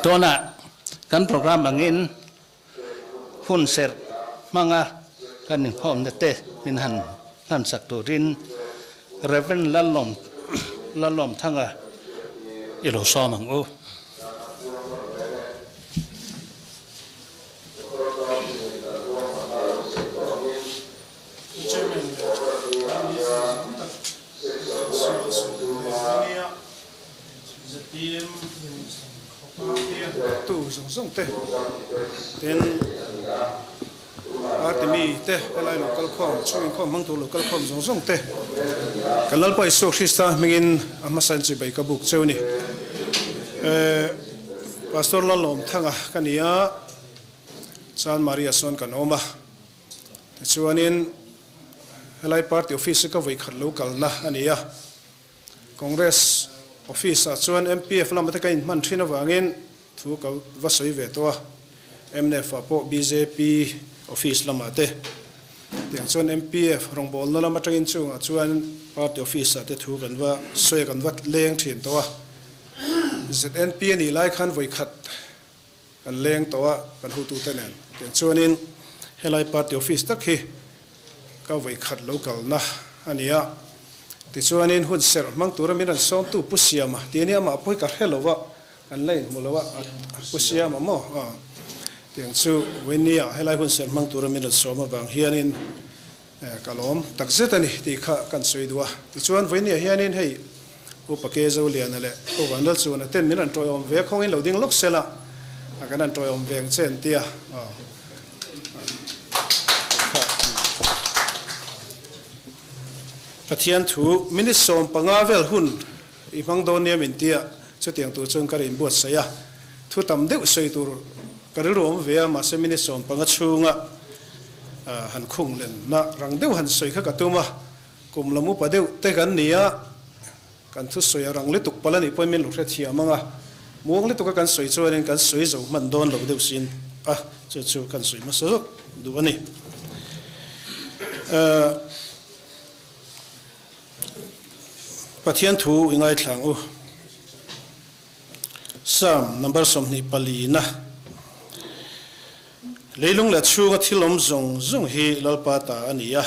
ตัวน่ะกันโปรแกรมบางอินหุ่นเสร็จมังอ่ะกันหนึ่งพ่อมเตะเป็นหันนั่นสักตัวรินเรเวนละลมทั้งอ่ะอิโลซอมังโอตู้ส่งเตะเป็นอาร์ติมีเตะอะไรลูกกระคอมช่วยข้อมังตัวลูกกระคอมส่งเตะกันแล้วไปสุขสิสตามิงินอามาสันจิไปกบุกเจ้านี่พาสตอร์ละลมทั้งอ่ะกันนี้ซานมาริอาสอนกันออกมาชวนนินอะไรพาร์ตี้ออฟฟิศก็ไว้ขัดลูกกันนะอันนี้คอนเกรสออฟฟิศชวน MPF ลำบัดกันมันที่นวางินทุกวัสดุเวตัว MNF พวก BJP ออฟฟิศลำบัดเตะอย่างชวน MPF รองบอลนั่นลำบัดกันชวนพาร์ตี้ออฟฟิศเตะทุกกันว่าสวยกันวัดเลี้ยงถิ่นตัว ZNP นี่ไล่ขันไว้ขัดกันเลี้ยงตัวกันหูตูเตนันอย่างชวนนินให้ไล่พาร์ตี้ออฟฟิศตักฮีก็ไว้ขัดลูกกันนะอันนี้ที่ส่วนนี้หุ่นเสร็จมังตัวเรามีนั่นสองตู้ปุษยามาทีนี้มาพูดกับเฮลวะกันเลยมุลวะปุษยามาหม้ออย่างสู้วันนี้ให้ไล่หุ่นเสร็จมังตัวเรามีนั่นสองมาบางเฮียนินกะล้อมตักเสร็จนี่ที่ข้ากันสวยดัวที่ส่วนวันนี้เฮียนินให้อุปเกจเอาเลียนนั่นแหละอุปนัดส่วนนั้นเต้นมีนั่นตัวอมเวกของอินเราดิ้งลุกเสร็จละกันนั่นตัวอมเวกเส้นเตี้ยประเทศถูมินิสอมปังอาเวลหุ่นอีพังโดเนียมินเตียชุดเตียงตัวจงการินบวชเสียทุกตำเด็กสวยตัวการิรวมเวียมาเซมินิสอมปังอาชูงะหันคุ้งเล่นนะรังเดียวหันสวยข้ากับตัวมากลุ่มละมุปะเดียวแต่กันเนียกันทุกสวยรังลิตุกปลานี่พอมีลูกเทียมังอ่ะมวงลิตุกกันสวยจวนกันสวยจงมันโดนเราเดียวสินจู่กันสวยมาสุดดูอันนี้ประเทศถูยังไงทาง3 number สมนิปลีนะเลยลุงเละชูงที่ลมจงฮีลลปาตาอันนี้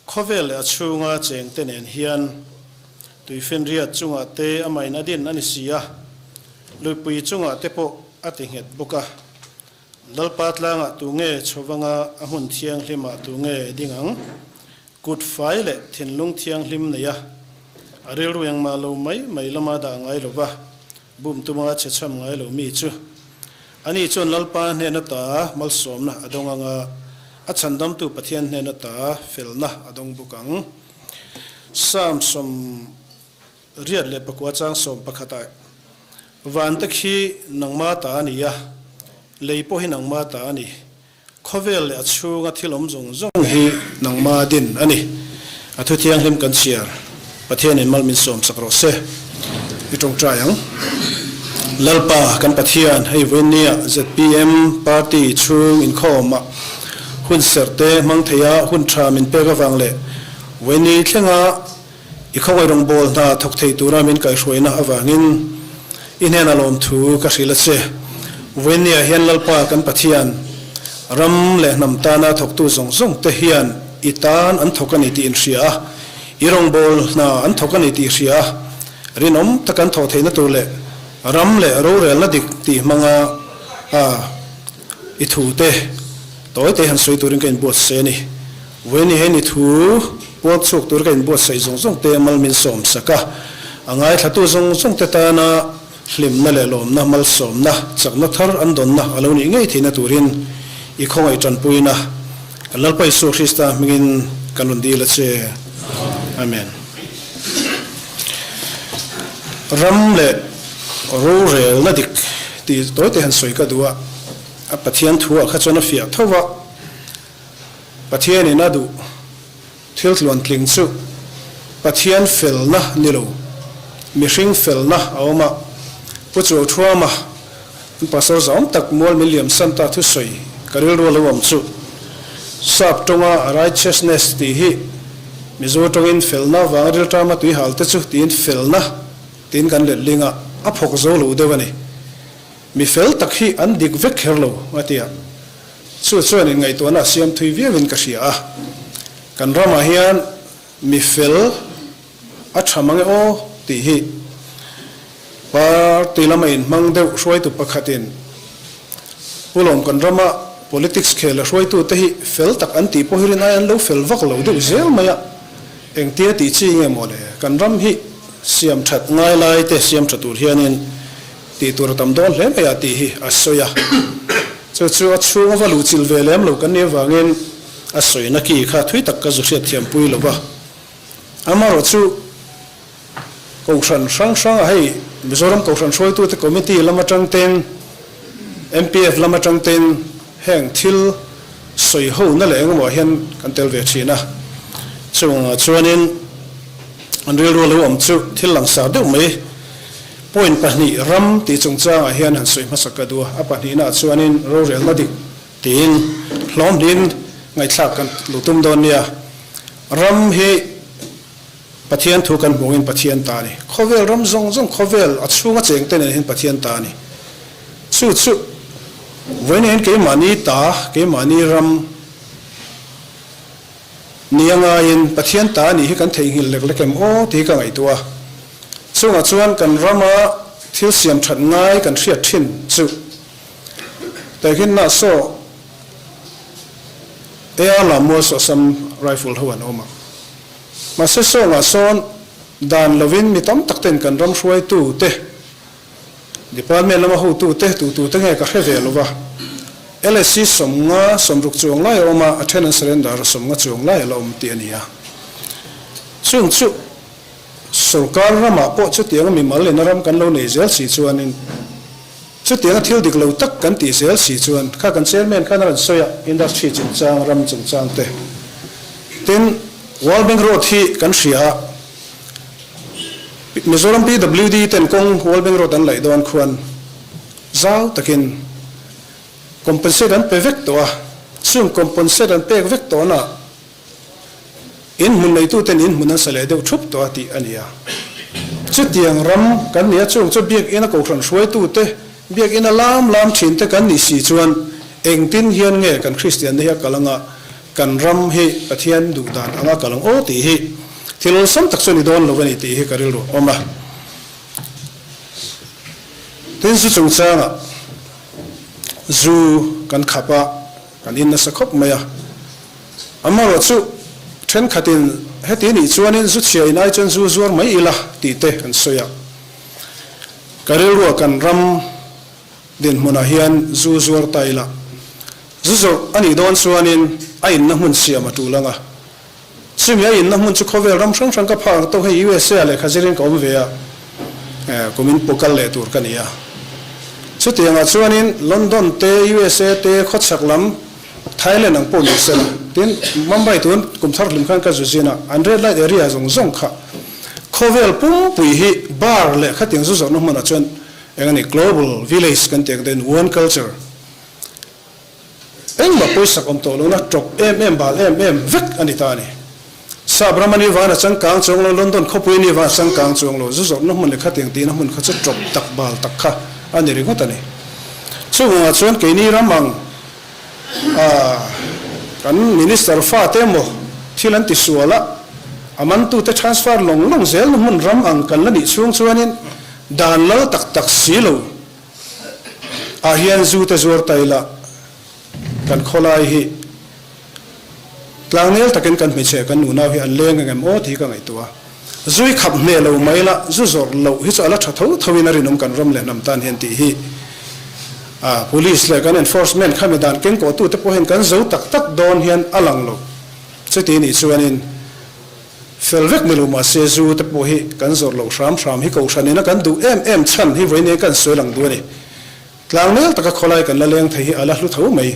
ข้อเวลเละชูงเจงเตนเฮียนตุยเฟนเรียจุงเตอไม่นาดินอันนี้สิลุยปุยจุงเตปอติเหตุบุกะลลปาตลางตุเงชวังอหุนเทียงลิมาตุเงดิ่งังกุดไฟเละทินลุงเทียงลิมเนียอาเรื่องยังมาลูไม่ละมาด่างไงหรือวะบุมตัวมาเชื่อชมไงหรือมีจูอันนี้จนลลปานเนนตามัลสมนะอดงอัชันดำตัวประเทศเนนตาฟิลนะอดงบุกังสามสมเรียดเล็บกว่าจางสมปะขตายวันตะขี้นังมาตานี่ยะเลยพอให้นังมาตานี่ข้อเวลอัชูงที่ลมจงฮีนังมาดินอันนี้อัทุเทียงหิมกันเชียร์ประเทศนี้มันมีสมสักรสเซ่ที่ตรงใจยังลลปากันประเทศให้เวเนีย ZPM ปาร์ตี้ชูงอินข้อมาหุ่นเสร์เตมังเทียหุ่นทรามินเปกฟังเล่เวนีเท่งอีกข้อไว้รงบอลน่าทกเทตัวรามินไก่ช่วยนะอวางินอินเฮนอารมณ์ถูกกสิลเซ่เวเนียเฮียนลลปากันประเทศรำเล่นน้ำตานาทกตัวส่งเตเฮียนอิตานอันทกันอิติอินเสียอีรงบอลน่าอันทกันอิติเสียรินอมตะกันทอเทนตัวเล่รำเล่รู้เรื่องละดิกตีมังอิถูเตตัวเตหันสวยตัวริงกันบวชเสนี่เวนี่เห็นอิถูบวชสุกตัวริงกันบวชใส่ส่งเตมัลมินสมสักะอ่างไอ้ถ้าตัวส่งเตตานะลิมนั่นแหละลมนะมัลสมนะจากนักทาร์อันดอนนะอาลูนี่ไงที่นั่นตัวรินอีกข้อไอ้จันปุยนะกันลัลไปสุขริสตามิกินกันลุนดีละเชอาเมนรำเล่รู้เรื่องนั่นดิกที่ตัวเตหันสวยก็ดูว่าประเทศทัวร์ข้าจนฟิอาทว่าประเทศนี้น่าดูทิลต์ล้วนคลิงซูประเทศฟิลนะนี่ลูมิชิงฟิลนะเอามาผู้จู่ทัวร์มาภาษาสามตักมอลมิลเลียมสันตาทุสวยกระเรื่องรวมซูสับตรงrighteousnessที่ฮีมิจูตรงอินฟิลนะวางเรื่องตามาตุยฮัลต์ซูตีนฟิลนะตีนกันเล็ดลิงอ่ะพกโซลูเดวันนี้ mi fel tak hi an dik vek herlo atia chu chuan in ngai to na siam thui viawin ka hria kan rama hian mi fel a thamange o ti hi party lama in mang deuh hruai tu pakhatin pulom kan rama politics khela hruai tu te hi fel tak an ti po hirin ai an lo fel vak lo deuh zel maya eng tia ti chi nge mo le kan ram hi siam that ngai lai te siam thatur hianin ti tur tam don hle maya ti hi asoya chu chunga valu chil velem lo kan ne wangin asoi na ki kha thui tak ka zu hriat thiam pui lo ba amaro chu kousan sang hai mizoram kousan soi tu te committee lama tangten MPF lama tangten heng thil soi ho na le ngo hian kan tel ve china chuanin an rel ro lo om chu thil lang sa deuh mai point pahni ram ti chungchang a hian han soi masaka du a pahni na chuanin ro rel na dik tin hlom din ngai thlak kan lutum don nia ram hi pathian thu kan bungin pathian ta ni khovel ram zong khovel achunga cheng ten hin pathian ta ni chu when ke mani ram nianga in pathian ta ni hi kan thei hil lek lekem o ti ka ngai tua chunga chuan kan rama thil siam that ngai kan hriat thin chu takin na so la mo so sam rifle hoan oma ma se so nga son dan lovin mi tam takten kan ram hruai tu te department lama hu tu te nge ka hre lova LSC somnga somruk chuang lai oma attendance surrender somnga chuang lai lo om ti ania chung sarkar rama po chu tiang mi mal le ram kan lo nei zel si chuanin chu tiang thil dik lo tak kan ti zel si chuan kha kan chairman kan ran soya industry chingchang ram chingchang te tin World Bank Road hi kan hria Mizoram PWD ten kong World Bank Road an lai don khuan zau takin compensate an pe vek to a sum compensate an pe vek to na in mun nei tu ten in mun an sale deuh thup to ati ania chu tiang ram kan nia chung chu biak ina ko thran hruai tu te biak ina lam thin te kan ni si chuan eng tin hian nge kan Christian ne ha kalanga kan ram hi pathian du dan anga kalang o ti hi thil sam tak choni don lo ni ti hi karil ro oma tin su chung changa zu kan khapa kan in na sakhop maya amaro chu then khatin heti ni chuanin zu chiai nai chen zu zuar mai ila ti te kan soya karil ro kan ram din muna hian zu zuar taila zuzo ani don chuanin ai na mun siam atulanga simya in na mun chu khovel ram sang ka phang to he USA le khajirin kom ve a komin pokal le tur kania chutianga chuanin London te USA te khotsaklam Thailand ang police tin Mumbai tun kumthar lim khan ka zuzina 100 light area zong kha khovel pum pui hi bar le khating zuzo no mana chuan engani global village kan tek den one culture engba poisa kom to lona tok bal vek anitani sabramani wana changkang chonglo London khopui wa changkang chonglo zuzo no mun le khating ti na mun kha chop tak bal tak kha ani ri ngotani chunga chuan ke ni ramang kan minister fa temo thilan ti suala aman tu te transfer long zel no mun ram ang kan la ni chung chuanin dan lo tak silo a hian zu te zor taila kan kholai hi tlangnel takin kan mi che kan nuna hi an leng ngam o thi ka ngai tua zui khap me lo maila zu zor lo hi chala thawin ari nom kan ram le nam tan hen ti hi police le kan enforcement khamidan ken ko tu te pohen kan zo tak don hian alang lo cheti ni chuanin felvek meluma se zu te po hi kan zor lo shram hi ko shanina kan du em chan hi voine kan soilang du ni tlangnel taka kholai kan la leng thei hi ala hlu tho mai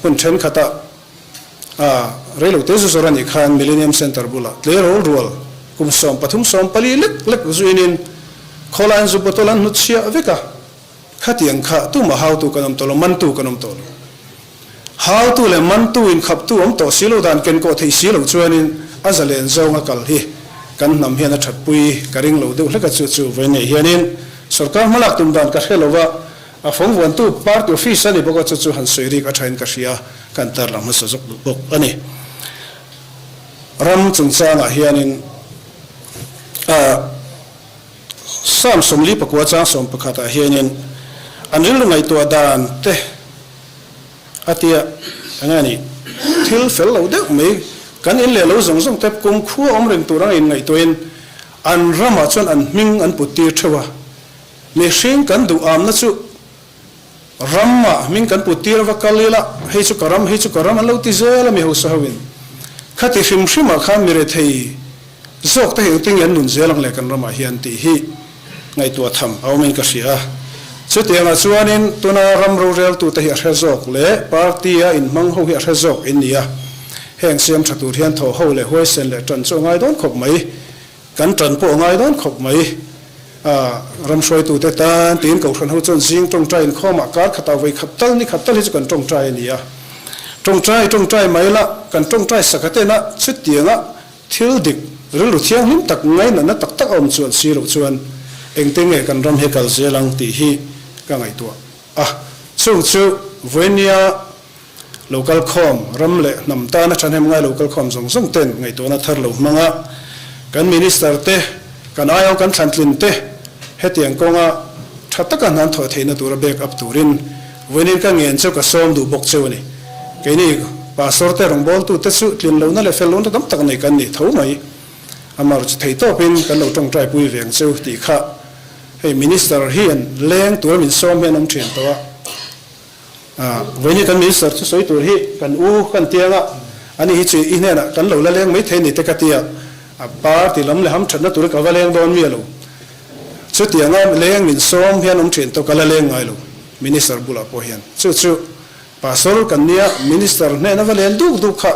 hun then khata relo te zu zorani khan millennium center bula clear all rule kum som pathum som pali lek zuinin kholan zu botolan nu chia veka khatiang kha tu ma how tu kanam tolo man tu kanam tolo how tu le man tu in khap tu om to silo dan ken ko thei silo chuanin azalen zonga kal hi kan nam hian a that pui karing lo deuh hleka chu ve nei hianin sarkar malak tum dan ka helowa a phong wan tu party office ani boko chu han soiri ka thain ka ria kan tar lam sa jok bok ani ram chung changa hianin sam somli pakwa cha som pakhata hianin anil ngai to dan te atia angani thil fel lo de me kan in le lo zong zong tep kum khu om reng turang in ngai toin an rama chon an ming an puti thewa me hring kan du am na chu ramma ming kan puti ra kalila hei chu karam an lo ti zela me ho sa hawin khati hrim hrim a khan mire thei zok ta he ting yan nun zelang le kan rama hian ti hi ngai tu tham awmin ka sia chu tianga chuanin tuna ram ro rel tu ta hi a zok le party a in mang ho hi a zok in nia heng siam thatu hian tho ho le hoi sen le tran chu ngai don khop mai kan tran po ngai don khop mai ram soi tu te tan tin ko khan ho chon jing tong trai in khoma kar khata wei khatal hi chu kan tong trai nia tong trai mai la kan tong trai sakate na chu tianga thil dik rilu thiang him tak ngai na tak om chuan si lo chuan engteng e kan ram he kal zelang ti hi ka ngai tu chung chu venia local com ram le nam ta na than hem ngai local com zong zong ten ngai to na thar lo manga kan minister te kan ayo kan thantlin te hetiang konga thataka nan tho theina tur back up turin venin ka ngen chu ka som du bok chu ni keini pastor te rong bol tu te chu tlin lo na le fel lo na tam tak nei kan ni tho mai amar chu thei to pin kan lo tong trai pui veng chu ti kha hey minister hian leng tur min som hen om thin to veni kan minister chu soi tur hi kan u kan tianga ani hi chi ine na kan lo la leng mai thei ni te ka tia party lam le ham thana tur ka valeng don mi lo chu tianga leng min som hian om thin to kala leng ngai lo minister bula po hian chu pastor kan nia minister ne na valen du kha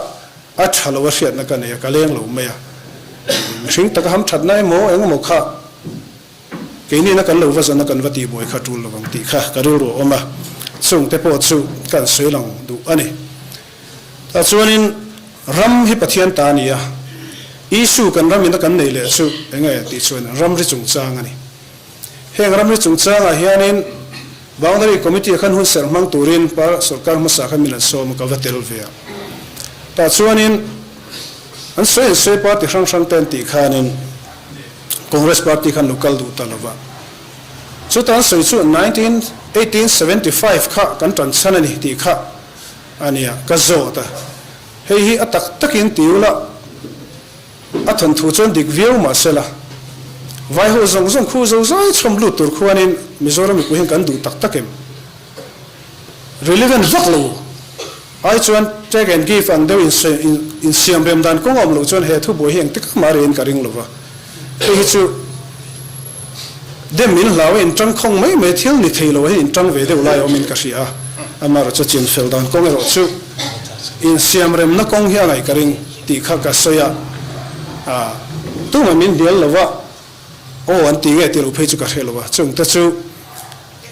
a thalo wa hriat na kan e ka leng lo mai hring tak ham that nai mo eng mo kha keini na kan lo wa zana kan wati boy kha tul lawang ti kha karul ro oma chung te po chu kan soilang du ani ta chuanin ram hi pathian ta nia isu kan ram in kan nei le chu enga ti chuan ram ri chung chang ani heng ram ri chung chang a hianin boundary committee khan hun ser mang turin par sarkar ma sa khan milan som ka vatel ve ta chuanin an sei party sang ten ti khanin congress party khan local du talawa chu tan sei chu 1875 kha kan tran sanani ti kha ania ka zo ta hei hi atak takin tiula athon thu chon dik view ma sela vai ho zong khu zo zai chom lu tur khuanin mizoram ku hin kan du tak takem relevant vaklo ai chuan take and give and do in siam rem dan kong om lo chuan he thu boi heng tik marin ka ring lova hi chu dem min lawe in tang khong mai me thil ni theilo hi in tang ve de ulai omin ka sia amar chu chin fel dan kong ro chu in siam rem na kong hi ngai ka ring ti kha ka soya tu ma min dial lova o an ti ge ti ro phei chu ka helo wa chung ta chu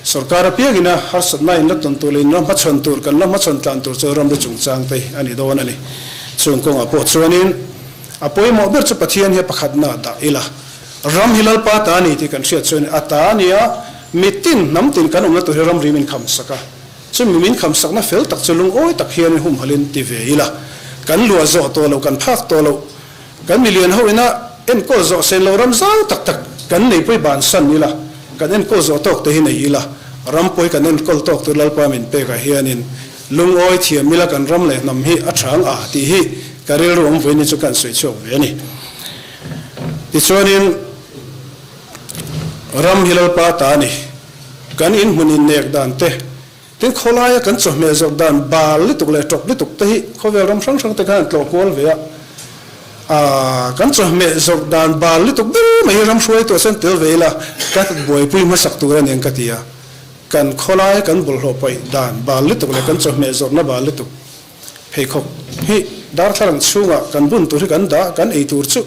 sarkar piagina har satna in laton tulin ram pachon tur kan lam pachon tlan tur chu ram ru chung chang te ani do ani chung kong apo chuanin apoi mo ber chu pathian he pakhat na da ila ram hilal pa ta ni ti kan sia chuan ata nia mitin namtin kan umna tu ram rimin kham saka chu mimin kham sakna fel tak chulung oi tak hian hum halin ti ve ila kan lua zo to lo kan phak to lo kan million ho ina en ko zo sen lo ram zau tak kan nei poi ban san ni la kan en ko zo tok te hi nei la ram poi kan en kol tok tu lal pa min pe ka hianin lung oi thiam mila kan ram le nam hi a thang a ti hi karel rom ve ni chu kan soi chok ve ni ti chuanin ram hilal pa ta ni kan in munin nek dan te tin kholaya kan chu me zok dan bal li tuk le tok li tuk te hi khovel ram sang te kan tlo kol ve kan chu me zok dan bal li tuk be mai ram shoi to sen tel ve la ka boi pui ma sak tu ran en ka tia kan kholaya kan bul ho pai dan bal li tuk le kan chu me zok na bal li tuk phei khok hi dar tharang chunga kan bun tu ri kan da kan ei tur chu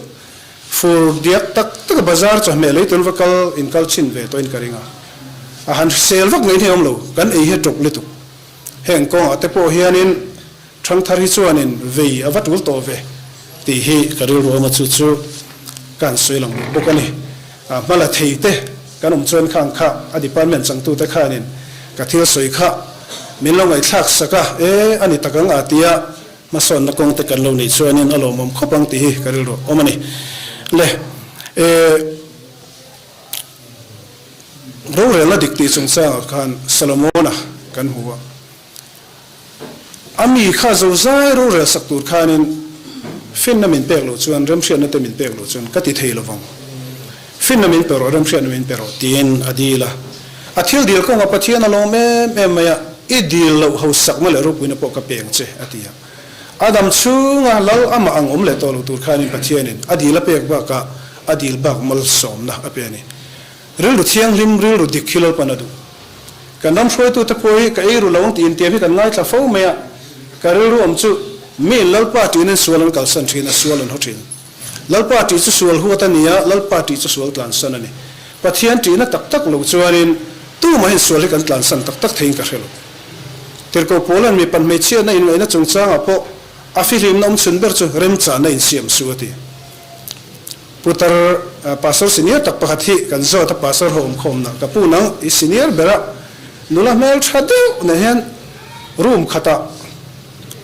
fur diak tak bazar chu me le tul vakal in kal chin ve to in karinga han sel vak nei thiam lo kan ei he tok li tuk heng ko ate po hianin thang thar hi chuanin vei avat ul to ve ti hi karil ro ma chu chu kan soi lang bokani mala theite kan chuan khang kha a department chang tu ta khanin ka thil soi kha min lo ngai thak saka ani takang atia mason na kong te kan lo nei chuanin alomom khopang ti hi karil ro omani le ro re la dik ti chung sa khan Solomona kan huwa ami kha zo zai ro re sak tur khanin fin na min pek lo chuan ram hrian na te min pek lo chuan ka ti thei lo wang fin na min pero ram hrian na min pero tin adila athil dil ko nga pathian alo me maya idil lo ho sak ma le ro puina po ka peng che atia adam chunga lal ama ang le to lo tur khanin pathianin adila pek ba ka adil ba mal som na apeni ril ru thiang lim ril ru dikhil panadu kanam hroi tu te poi ka ei ru long tin te hi kan ngai tla fo me ka ril ru om chu mi lal pa tin in sualan kal san thina sualan ho thin lal pa ti chu sual hu ta nia lal pa ti chu sual tlan san ani pathian ti na tak tak lo chuanin tu ma hin sual kan tlan san tak tak thein ka hrelo ter ko polan mi pan me chia na in na chung changa po afilim nom chun ber chu rem cha na in siam suati putar pastor senior tak pakhathi kan zo ta pastor hom khom na ka pu nang i senior bera nula mel thadu na hen room khata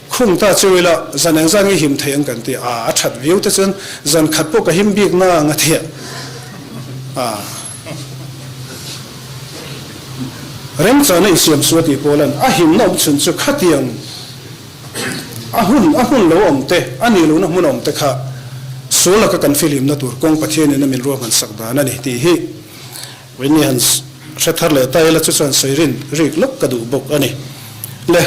khung ta chuila zanang zangi him theng kan ti a that view te chen zan khat po ka him bik na nga thia rem cha na siam suati polan a him nom chun chu khatiang ahun lo om te ani lo na mun om te kha sola ka kan film na tur kong pathian na min ro man sakda na ni ti hi when ni hans thar le ta ila chu san sairin rik lok ka du bok ani le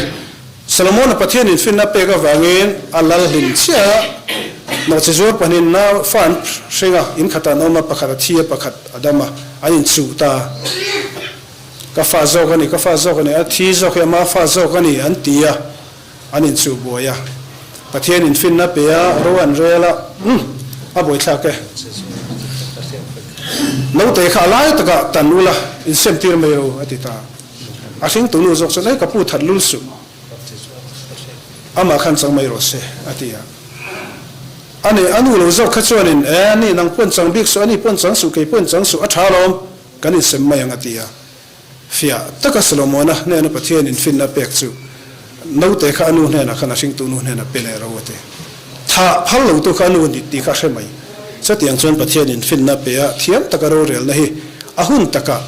Solomon pathian in fin na pe ga wangin alal him chia no che zo panin na fan shinga in khata no ma pakhat thia pakhat adama ain chu ta ka fa zo gani a thi zo ke ma fa zo gani an tia anin chu boya pathian in fin na pe a roan rela a boi thla ke no te kha lai ta ka tanula in sem tir me ro atita a sing tu nu zok sa nei ka pu that lul su ama khan chang mai ro se atia ani anu lo zok kha chuanin ani nang pon chang bik so ani pon chang su ke pon chang su a thalom kan in sem mai ang atia fia taka Solomona ne na pathian in fin na pek chu no te kha anu ne na khana sing tu nu ne na pe le ro te tha phal lo tu kha nu ni ti kha semai sa tiang chon pathian in fin na pe a thiam taka ro rel na hi ahun taka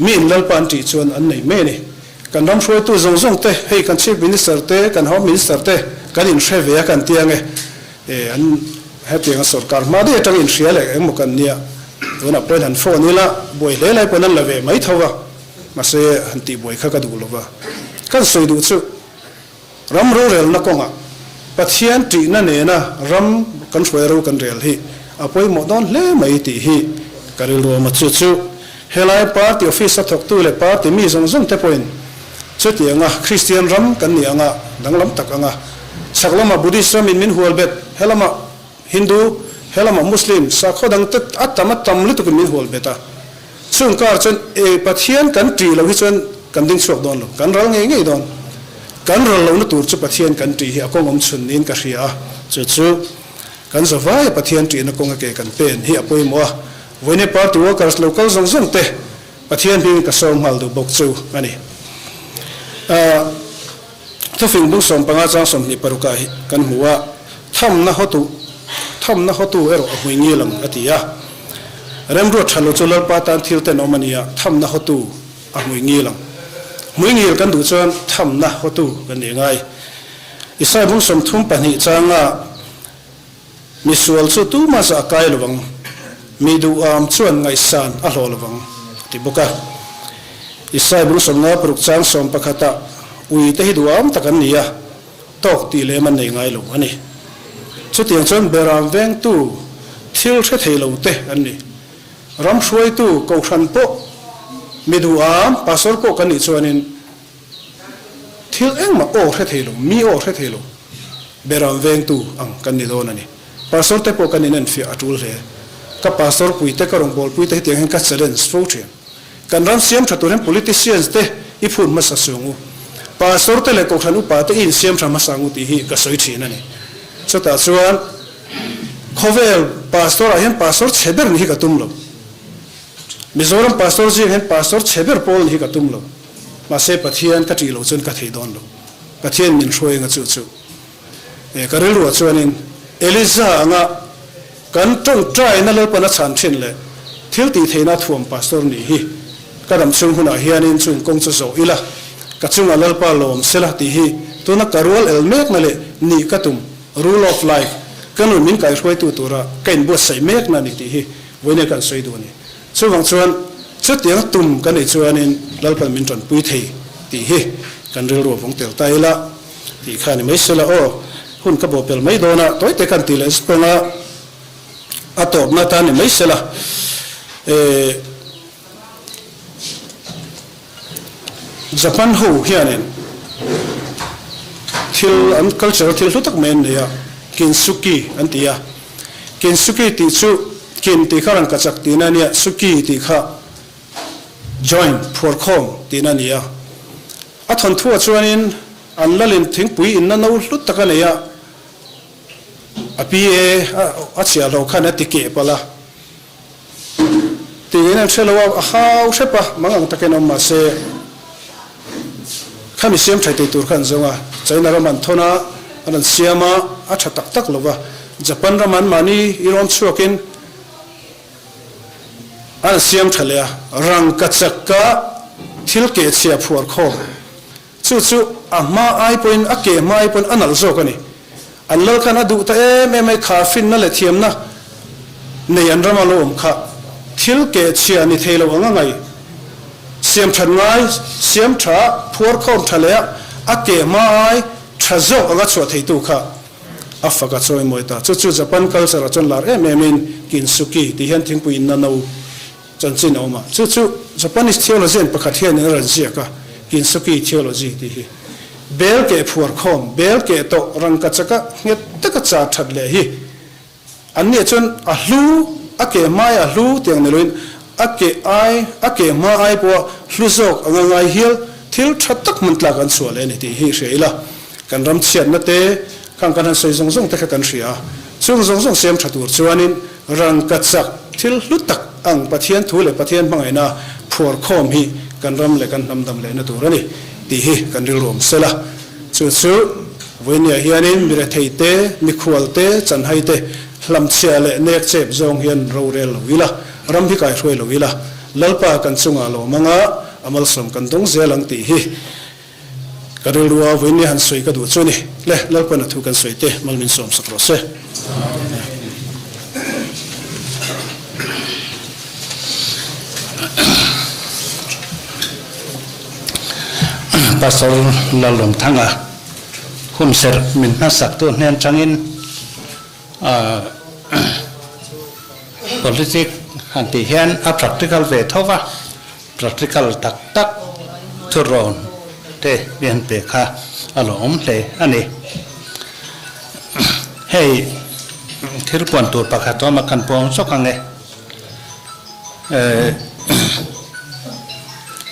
min lal pan ti chuan an nei me ni kan ram hroi tu zong zong te hei kan chief minister te kan home minister te kan in hre ve kan tiang an happy ang sarkar ma de tang in hrial em kan nia tuna pen han phone ni la boi le lai ponan la ve mai thawa ma se han ti boi kha ka du lo wa kan soi du chu ram ro rel na konga pathian ti na ne na ram kan hruai ro kan rel hi apoi mo don le mai ti hi karil ro ma chu chu helai party office thok tu le party mi zong zong te point chuti anga Christian ram kan ni anga danglam tak anga saklama Buddhist ram in min hual bet helama Hindu helama Muslim sa khodang tat atama tamlu tu min hual beta chung kar chen pathian kan tri lo hi chen kan ding sok don lo kan ral nge nge don kan ral lo na tur chu pathian kan tri hi akong om chun in ka ria chu chu kan zawai pathian tri na kong ke kan pen hi apoi mo wene party workers local zong zong te pathian bi ka som mal du bok chu ani to fing bu som panga chang som ni paruka hi kan huwa tham na hotu ero hui ngi lam atia rem ro thalo cholar pa tan thil te no mania tham na hotu a hui ngi lam hui ngi kan du chuan tham na hotu kan ni ngai isai bu som thum pani changa mi sual chu tu ma sa kai lowang mi du am chuan ngai san a hlo lowang ti buka isai bu som na pruk chang som pakhata ui te hi duam takan nia tok ti le man nei ngai lo ani chu tiang chon beram veng tu thil the theilo te ani ram hruai tu ko khan po mi du am pasor ko kan ni chuanin thil eng ma o the theilo mi o the theilo beram veng tu ang kan ni don ani pasor te po kan ni nen fi atul he ka pasor pui te ka rong bol pui te tiang hen ka challenge frotrian kan ram siam thaturen politicians te i phun ma sa sungu pastor te le ko khanu pa te in siam tha ma sangu ti hi ka soi thin ani chota chuan khovel pastor a hen pastor cheber ni ka tumlo mizoram pastor ji hen pastor cheber pol ni ka tumlo mà sẽ bắt hiền cái chỉ lộ chân cái thấy đòn lộ bắt hiền mình xuôi ngay chú cái rêu lúa cho nên Eliza ngã kan trong trai na lel pana chan thin le thil ti theina thuam pastor ni hi kadam chung huna hianin chung kong chu zo ila ka chunga lel pa lom sela ti hi tuna karwal el mek na le ni katum rule of life kanun min kai khoi tu tura kain bo sai mek na ni ti hi voine kan soi du ni chuwang chuan chu tiang tum kan ni chuanin lel pa min ton pui thei ti hi kan ril ro vong tel tai la ti khani mai sela o hun ka bo pel mai dona toy te kan ti le sponga atop na ta ni mai sela Japan ho hianin thil an culture thil lutak men ya kinsuki antia kinsuki ti chu kin ti kharang ka chak tina nia suki ti kha join for khom tina nia a thon thu chuanin an lalin thingpui in na no lutaka ne ya apie a chia lo khana ti ke pala ti ina chelo a hau shepa mangang taken ma se khami siam thai te tur khan zonga chaina raman thona anan siama a tha tak tak lova Japan raman mani iron chuakin an siam thalea rang ka chakka thil ke chia phuar kho chu chu ama ai point ake mai point anal zo kani anlal khana du ta em kha fin na le thiam na neyan ramalom kha thil ke chia ni thelo anga ngai siam than ngai siam tha phuar khom thalea ake mai thazo anga chwa thei tu kha afaka choi moita chu chu Japan culture chon lar in kinsuki ti hian thingpu in na no chan chin oma chu chu Japanese theology en pakhat hian ran zia ka kinsuki theology ti hi bel ke phuar khom bel ke to rang ka chaka nge taka cha that le hi anni chon a hlu ake mai a hlu tiang ne loin ake ma ai po hlu zok anga ngai hil thil thatak mantla kan sual ani ti hi sheila kan ram chiat na te kan kan soi zong zong te kan ria chung zong zong sem thatur chuanin rang ka chak thil hlutak ang pathian thu le pathian bangaina phur khom hi kan ram le kan namdam le na turani ti hi kan ril rom sela chu chu voinia hianin mire theite mikhualte chanhaite hlam chia le nek chep zong hian rorel wila ram hi kai hroi lo wila lalpa kan chunga lo manga amal som kan dong zelang ti hi karil ruwa voinia han soi ka du chuni le lalpa na thu kan soite malmin som sakro se pasal lalom thanga hun ser min na sak tu nen changin politic anti hian a practical ve thowa practical tak tak thuron te bian pe kha alom le ani hey thir pon tur pakhat to ma kan pong sokange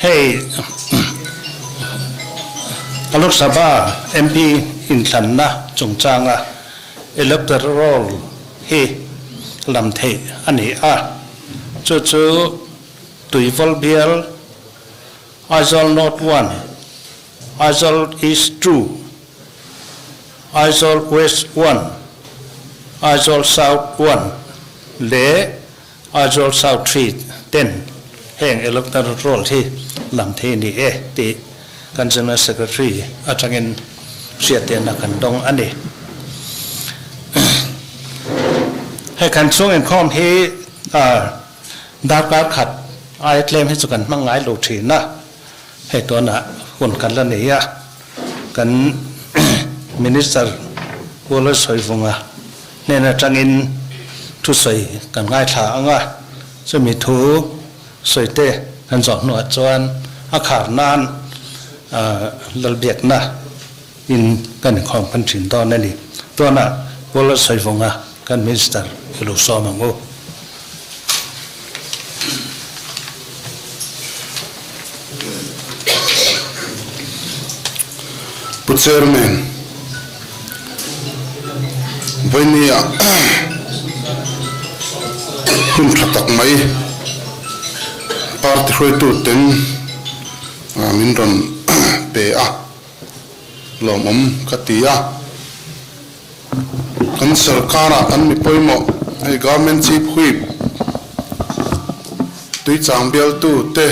hey Alok Sabha MP in Thanna Chungchanga electoral he lam the ani a chu chu tuival bial Aizawl North 1 Aizawl East 2 Aizawl West 1 Aizawl South 1 le Aizawl South 3 10 heng electoral he lam the ni e ti kan general secretary atangin siaten na kan dong ani he kan chung en khom he dar kar khat ai claim he chukan mangai lo thina he to na hun kan la ne ya kan minister bola soivunga ne na tangin thu soi kan ngai tha anga chumi thu soite kan jok no chuan a khar nan lalbiak na in kan khom kan thin to na ni to na bola soivunga kan minister lo so mango chairman voinia hun thatak mai party hroi tu ten min ron pe a lom katia kan sarkara kan mi poimo ai government chief whip tui changbial tu te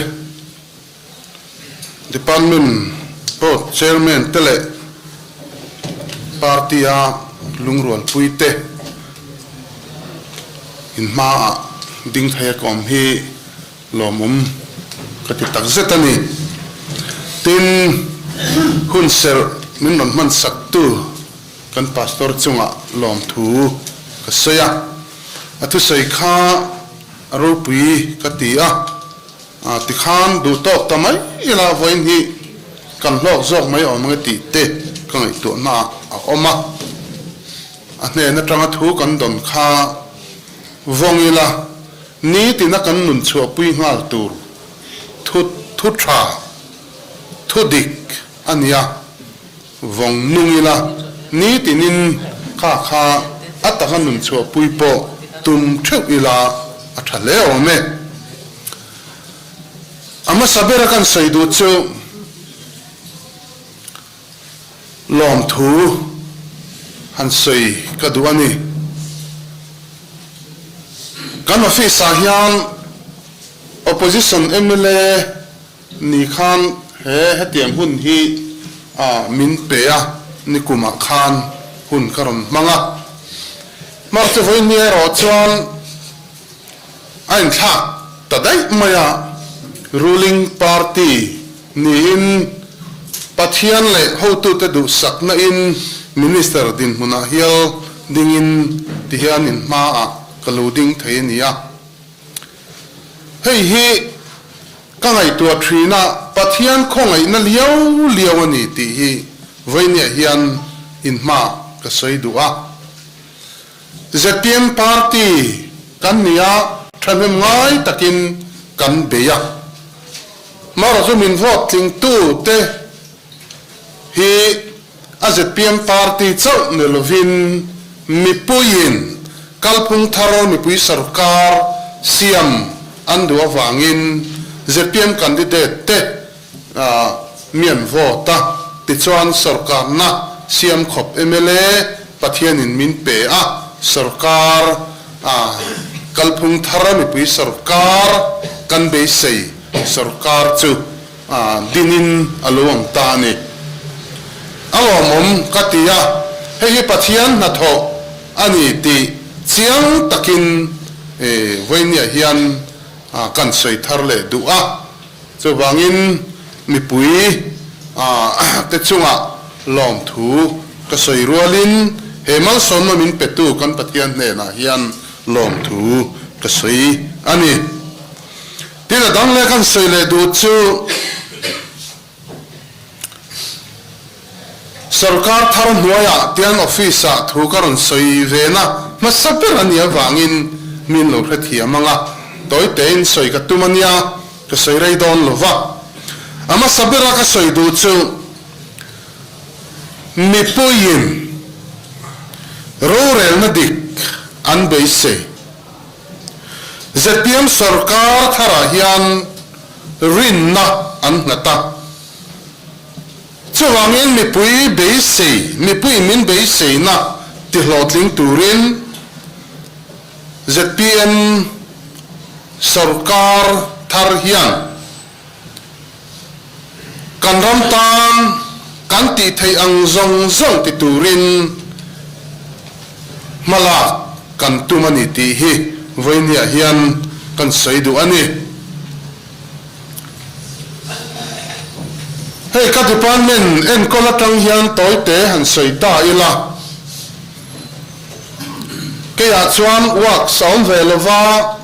department board chairman tele party a lungrol puite in ma ding thaya kom hi lomum kati tak zetani tin hun ser min non man sak tu kan pastor chunga lom thu ka soya atu sei kha aro pui katia ti khan du tok tamai ila voin hi kan lok zok mai om nge ti te kangai tu na a oma a ne na tanga thu kan don kha vongila ni ti na kan nun chua pui ngal tur thu tha thu dik ania vong nungila ni tinin kha ataka nun chua pui po tum thuk ila athale ome ama sabera kan saidu chu lom thu han sei kaduani kan office a hian opposition MLA ni khan he tiam hun hi min pe a nikuma khan hun karon manga marte voi ni ro chuan ain tha tadai maya ruling party ni in pathian le hotu te du sakna in minister din huna hial dingin tihian in ma a kaluding thainia hei hi kangai tua thrina pathian khongai na liao ani ti hi voinia hian in ma ka soidua ZPM party kan nia thamem ngai takin kan beya mara zo min vote ting tu te hi a ZPM party chau ne lovin mi puin kalpung tharo mi pui sarkar siam andu awangin ZPM candidate te mian vota ti chuan sarkar na siam khop MLA pathian in min pe a sarkar kalpung thara mi pui sarkar kan be sei sarkar chu dinin alowang ta ni awamom katia hei pathian na tho ani ti chiang takin voinia hian kan sei thar le du'a chuwangin mipui te chunga lom thu ka sei rualin hemal somma min petu kan pathian ne na hian lom thu ka sei ani tila dang le kan sei le du chu sarkar thar nuaya tian office a thu karon sei vena masaper ania wangin min lo hrethi amanga toy tein soi ka tumania ka soi rei don lova ama sabera ka soi du chu mi puin rorel na dik an beise ZPM sarkar thara hian rin na an nata chuwangin mi pui beise mi pui min beise na ti hlotling turin ZPM sarkar thar hian kan ram tan kan ti thei ang zong ti turin mala kan tumani ti hi voinia hian kan saidu ani hei ka department en kolatang hian toite han soita ila ke ya chuan work sound velova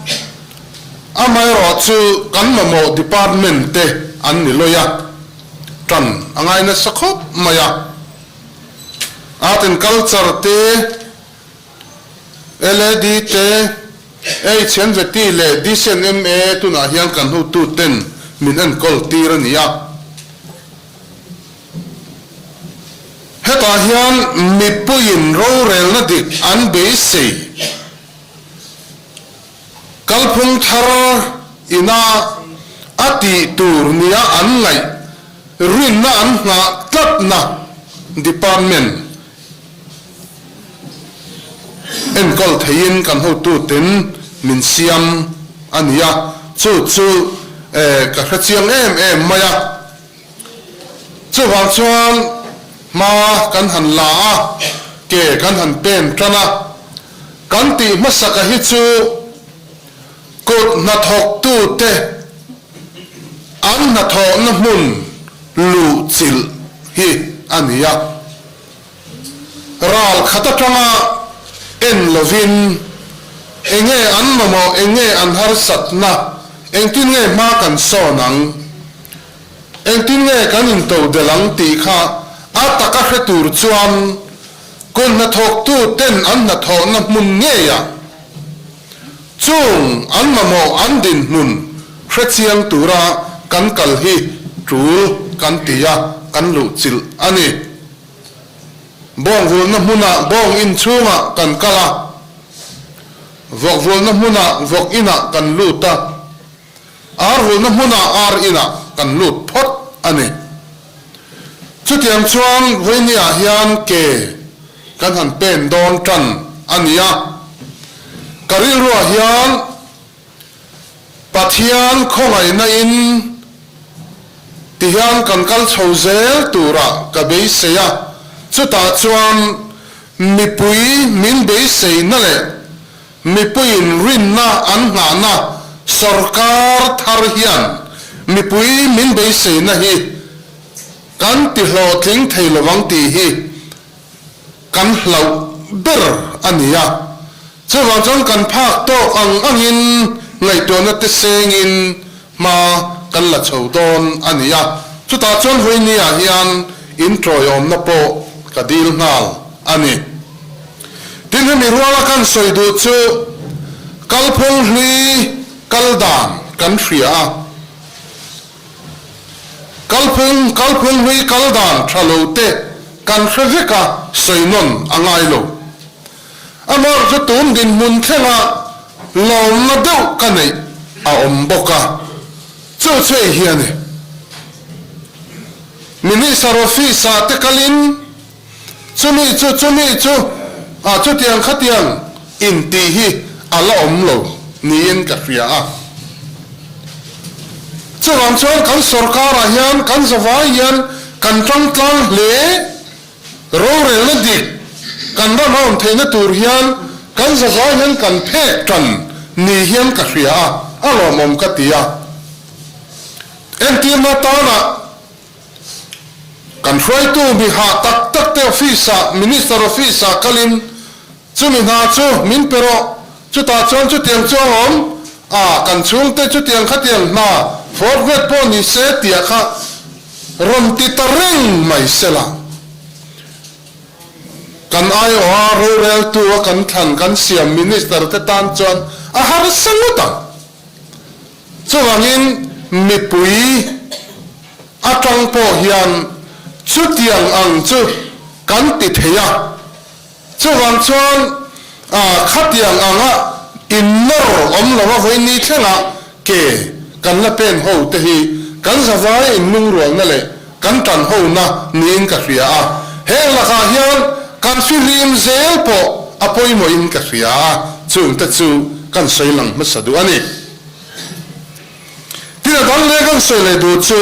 amai ro chu kan mamo department te an ni loya tan angai na sakhop maya art and culture te LED te ei chen veti le DCNMA tu na hian kan hu tu ten min an kol tirania heta hian mi puin ro rel na dik an be sei kalphung thar ina ati tur nia an ngai rin na an nga tlat na department en kol thein kan ho tu tin min siam ania chu ka khachiang em maya chu wang chuan ma kan han la ke kan han pen tana kan ti masaka hi chu kot na thok tu te an na tho na mun lu chil hi ania ral khata tanga en lovin enge an mamo enge an har sat na eng tin nge ma kan so nang eng tin nge kan in to de lang ti kha a taka khetur chuan kun na thok tu ten an na tho na mun nge ya chung an mamo an din nun khrechiang tura kan kal hi tu kan tia kan lu chil ani bong vul na huna bong in chunga kan kala vok vul na huna vok ina kan luta ar vul na huna ar ina kan lut phot ani chutiang chuan voinia hian ke kan han pen don tran ania karil ruwa hian pathian khongai na in tihian kan kal chhozel tura ka be seya chuta chuan mipui min be sei na le mipuin rin na an nga na sarkar thar hian mipui min be sei na hi kan ti hlo tling thei lawang ti hi kan hlau ber ania chuwang chong kan phak to angin ngai to na te sengin ma kan la chodon ania chuta chon hoinia hian intro yom na po kadil ngal ani tin mi ruala kan soidu chu kalphung hlui kaldan kan hria kalphung hlui kaldan thalote kan hraveka soinon angai lo amor chu tum din mun thenga lom na deuh kanei a om boka chu chhe hiani minister office te kalin chumi chu chu tiang khatiang in ti hi ala om lo niin ka hria a chuwang chuan kan sarkar a hian kan zawai hian kan tlang hle ro rel na dik kan ram hom theina tur hian kan zawai hian kan phek tran ni hian ka hria a alo mom ka tia enti ma ta na kan hrai tu mi ha tak te office minister office kalin chumi na chu min pero chu ta chon chu tiang chom kan chung te chu tiang khatiang na forget po ni se tia kha ron ti tareng mai sela kan ai wa rural tu kan than kan siam minister te tan chon a har sanguta chuwangin mipui atang po hian chu tiang ang chu kan ti theya chuwang chuan khatiang anga innor om lawa voini thela ke kan la pen ho te hi kan zawai in nung ruang na le kan tan ho na nin ka hria a he la kha hian kan filim zel po apoi mo in ka hria chung ta chu kan soilang masadu ani tira dang le kan soile du chu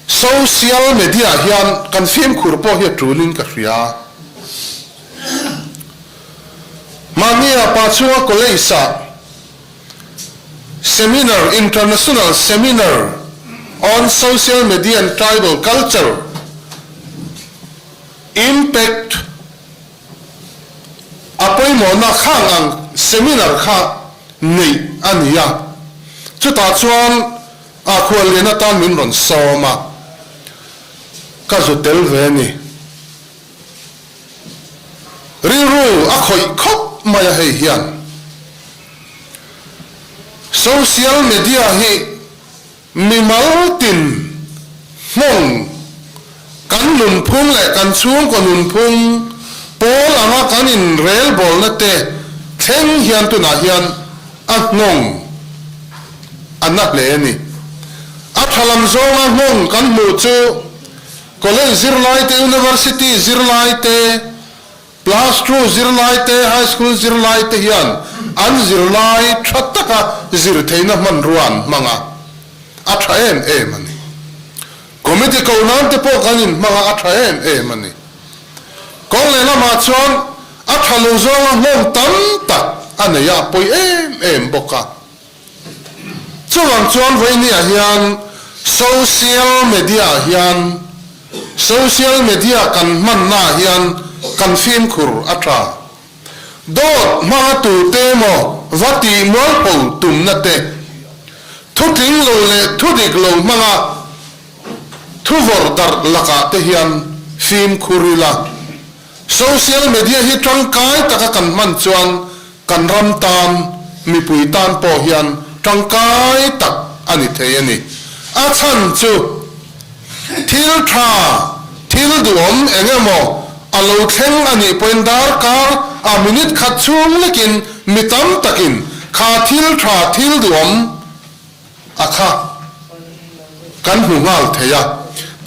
social media hian kan film khur po hi trulin ka hria mania pachua koleisa seminar international seminar on social media and tribal culture impact apoi mo na khang ang seminar kha nei ania chuta chuan a khwal le na ta min ron soma ka zu tel ve ni riru a khoi khop maya hei hian social media hi mimal tin mong kan nun phung le kan chung ko nun phung pol anga kan in rel bol na te theng hian tu na hian a ngong anak le ni a thalam zonga mong kan mu chu college zirlai te university zirlai te plus 2 zirlai te high school zirlai te hian an zirlai thataka zir theina man ruan manga atha em ani committee ko nan te po kanin manga atha em ani kong le lama chuan atha lu zonga mong tam tak anaya poi em boka chuan chuan voini a hian social media kan man na hian kan film khur atra dot ma tu te mo vati mol po tum na te thu ting lo le thu dik lo manga thu vor dar laka te hian film khurila social media hi tangkai taka kan man chuan kan ram tan mi pui tan po hian tangkai tak ani the ani a chan chu thil tha thil duom engemo alo thleng ani poindar kar a minute khat chung lekin mitam takin kha thil tha thil duom akha kan hu ngal theya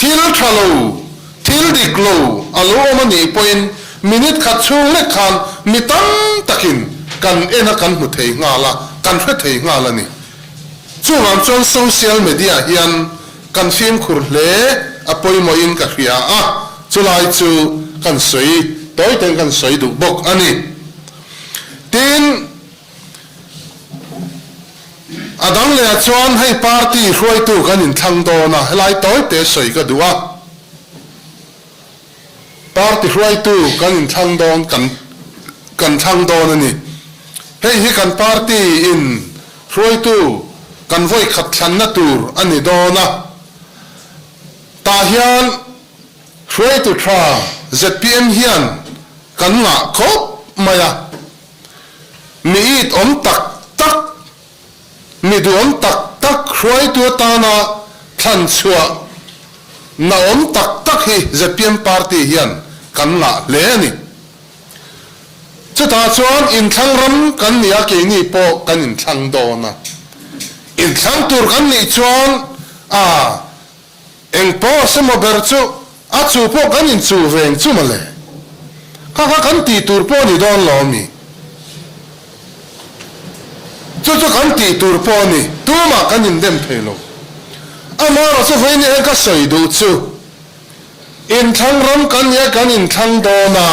thil thalo thil diklo alo mani point minute khat chung le khan mitam takin kan ena kan hu thei ngala kan hre thei ngala ni chuan chuan social media hian kan film khur hle apoi mo in ka hria a chulai chu kan soi toy ten kan soi du bok ani tin adang le chuan hei party hroi tu kan in thlang do na helai toy te soi ka duwa party hroi tu kan in thlang don kan thlang don ani hei hi kan party in hroi tu kan voi khat thlan na tur ani do na ta hian hroi tu tha ZPM hian kan nga khop maya mi it om tak tak mi du om tak tak hroi tu ta na thlan chua na om tak tak hi ZPM party hian kan nga le ani chuta chuan in thlang ram kan nia ke ni po kan in thlang do na in thlang tur kan ni chuan eng po semo ber chu a chu po kan in chu veng chu male ka kan ti tur po ni don lo mi chu kan ti tur po ni tu ma kan in dem phelo ama ro chu veini en ka soi du chu in thlang ram kan ya kan in thlang do na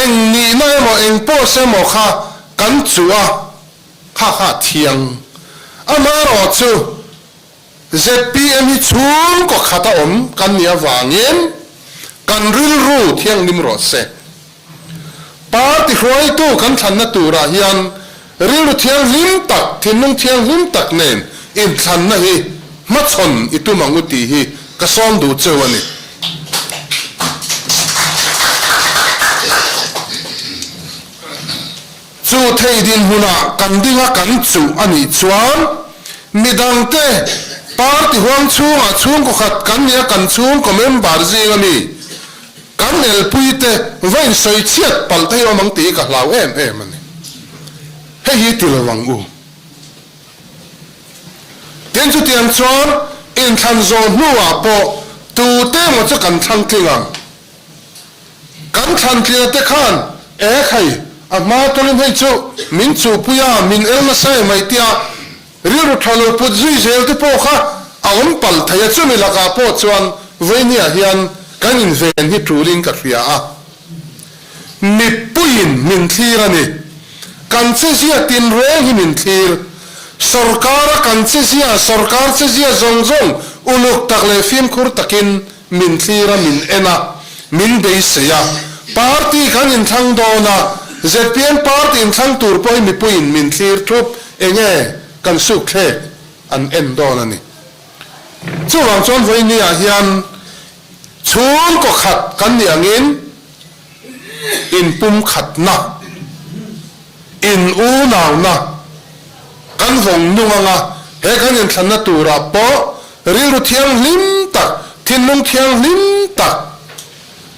eng ni na mo eng po semo kha kan chua kha thiang ama ro chu ZPM hi chung ko khata om kan nia wangin kan ril ru thiang lim ro se party hroi tu kan than na tura hian ril thiang lim tak thinung thiang lim tak nen in than na hi ma chon itu manguti hi ka som du chewani chu thei din huna kan dinga kan chu ani chuan midang te party huang chung ko khat kan nia kan chung ko member zinga mi kan el puite vain soi chiat pal thei omang ti ka hlau em ani hei hi til wang u ten chu tiang chuan in than zo nuwa po tu te mo chu kan thang tlinga kan than tlia te khan khai ama tolim hei chu min chu puya min elma sai mai tia riru thalo put zui zel te po kha aom pal thaya chumi laka po chuan voinia hian kan in ven hi truling ka hria a mi puin min thlir ani kan che sia tin re hi min thlir sarkara kan che sia sarkar che sia zong uluk takle film khur takin min thlir min ena min be sia party kan in thang do na ZPM party in thang tur poi mi puin min thlir thup enge kan suk the an en do na ni chuang chon voi ni a hian chung ko khat kan ni angin in pum khat na in u naw na kan vong nunga he kan in thana tura po rilu thiang lim tak thinung thiang lim tak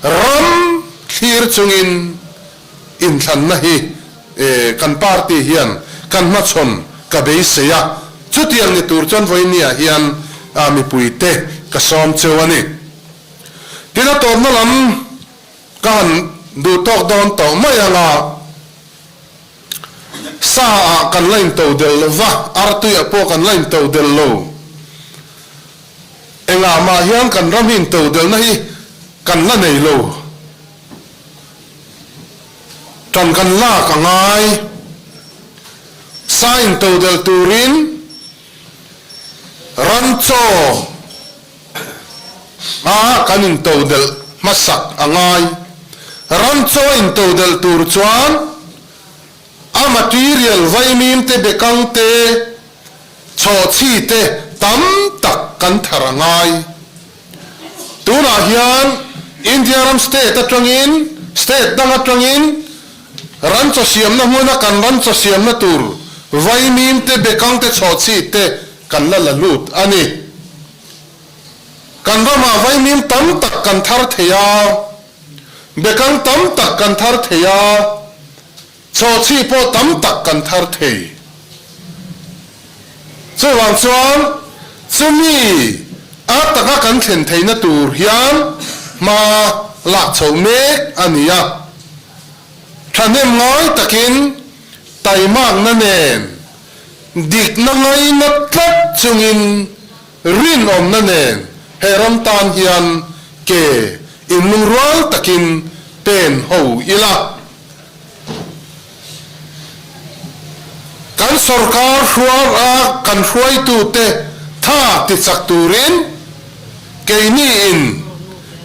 ram thir chungin in thana hi kan party hian kan ma chon ka be seya chutiang ni tur chon voi ni a hian mi pui te ka som chewani tina tom na lam kan du tok don to mai anga sa kan lain to del va artu apo kan lain to del lo enga ma hian kan ramin to del na hi kan la nei lo tan kan la ka ngai sain to del turin rancho kanin to del masak angai rancho in to del tur chuan a material vaimin te bekang te cho chi te tam tak kan tharangai tuna hian India ram state atangin state dang atangin rancho siam na huna kan rancho siam na tur vaimin te bekang te cho chi te kan la lut ani kan rama vaimin tam tak kan thar theya bekang tam tak kan thar theya cho chi po tam tak kan thar thei so wang chuan chumi a taka kan thlen theina tur hian ma lak chho mek ania thanem ngai takin taimak na nen dik na ngai na tlat chungin rin om na nen heram tan hian ke inlung rual takin pen ho ila kan sarkar huar a kan huai tu te tha ti chak turin ke ni in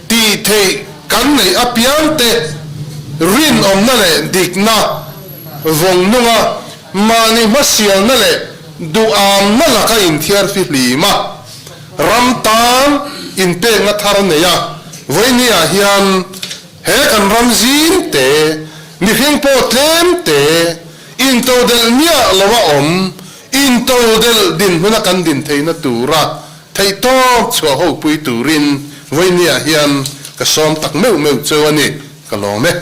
ti thei kan nei apian te rin om na le dik na vong nunga mani masial na le du am na la ka in thiar fi hlima ram tan in pe nga thar ne ya voinia hian he kan ram zin te mi hing po tlem te in to del nia lawa om in to del din huna kan din theina tura thei to chua ho pui turin voinia hian ka som tak meu meu chawani ka lo me